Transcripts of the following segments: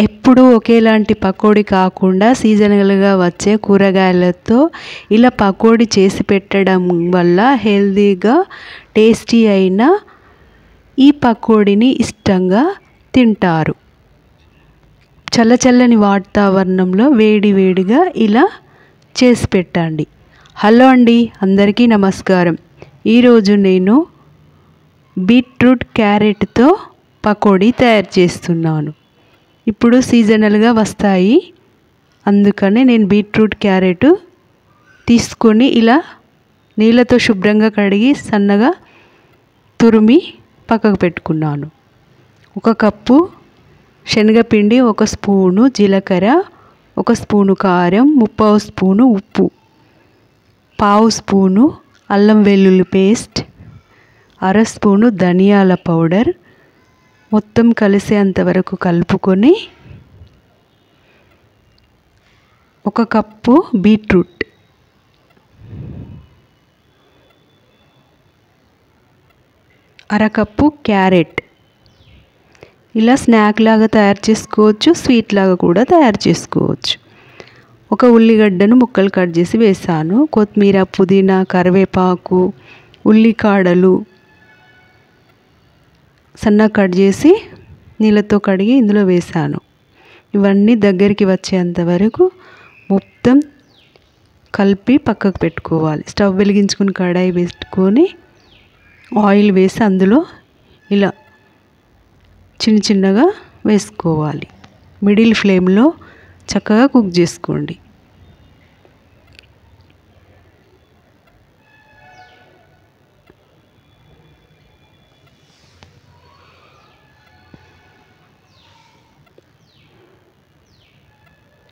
ఎప్పుడూ ఒకేలాంటి పకోడీ కాకుండా సీజనల్గా వచ్చే కూరగాయలతో ఇలా పకోడీ చేసి పెట్టడం వల్ల హెల్తీగా టేస్టీ అయిన ఈ పకోడీని ఇష్టంగా తింటారు. చల్లచల్లని వాతావరణంలో వేడివేడిగా ఇలా చేసి పెట్టండి. హలో అండి, అందరికీ నమస్కారం. ఈరోజు నేను బీట్రూట్ క్యారెట్తో పకోడీ తయారు చేస్తున్నాను. ఇప్పుడు సీజనల్గా వస్తాయి, అందుకనే నేను బీట్రూట్ క్యారెట్ తీసుకొని ఇలా నీళ్ళతో శుభ్రంగా కడిగి సన్నగా తురిమి పక్కకు పెట్టుకున్నాను. 1 కప్పు శనగపిండి, 1 స్పూను జీలకర్ర, 1 స్పూను కారం, 1/2 స్పూను ఉప్పు, 1/2 స్పూను అల్లం వెల్లుల్లి పేస్ట్, 1/2 స్పూను ధనియాల పౌడర్ మొత్తం కలిసేంత వరకు కలుపుకొని 1 కప్పు బీట్రూట్, 1/2 కప్పు క్యారెట్ ఇలా స్నాక్ లాగా తయారు చేసుకోవచ్చు, స్వీట్ లాగా కూడా తయారు చేసుకోవచ్చు. 1 ఉల్లిగడ్డను ముక్కలు కట్ చేసి వేసాను. కొత్తిమీర, పుదీనా, కరివేపాకు, ఉల్లికాడలు సన్నగా కట్ చేసి నీళ్ళతో కడిగి ఇందులో వేసాను. ఇవన్నీ దగ్గరికి వచ్చేంత వరకు మొత్తం కలిపి పక్కకు పెట్టుకోవాలి. స్టవ్ వెలిగించుకొని కడాయి పెట్టుకొని ఆయిల్ వేసి అందులో ఇలా చిన్న చిన్నగా వేసుకోవాలి. మిడిల్ ఫ్లేమ్లో చక్కగా కుక్ చేసుకోండి.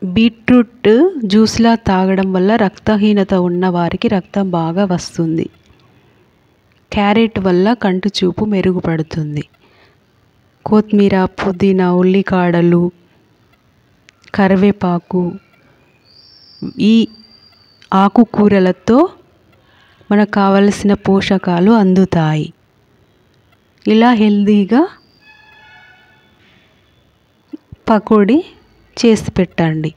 బీట్రూట్ జ్యూస్లా తాగడం వల్ల రక్తహీనత ఉన్న వారికి రక్తం బాగా వస్తుంది. క్యారెట్ వల్ల కంటి చూపు మెరుగుపడుతుంది. కొత్తిమీర, పుదీనా, ఉల్లికాడలు, కరివేపాకు, ఈ ఆకుకూరలతో మనకు కావలసిన పోషకాలు అందుతాయి. ఇలా హెల్తీగా పకోడీ చేసి పెట్టండి.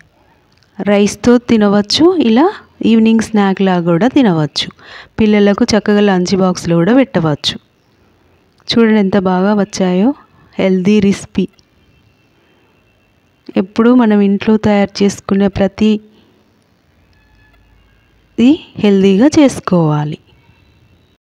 రైస్తో తినవచ్చు, ఇలా ఈవినింగ్ స్నాక్ లాగా కూడా తినవచ్చు. పిల్లలకు చక్కగా లంచ్ బాక్స్లో కూడా పెట్టవచ్చు. చూడండి ఎంత బాగా వచ్చాయో. Healthy recipe. ఎప్పుడూ మనం ఇంట్లో తయారు చేసుకునే ప్రతిదీ హెల్తీగా చేసుకోవాలి.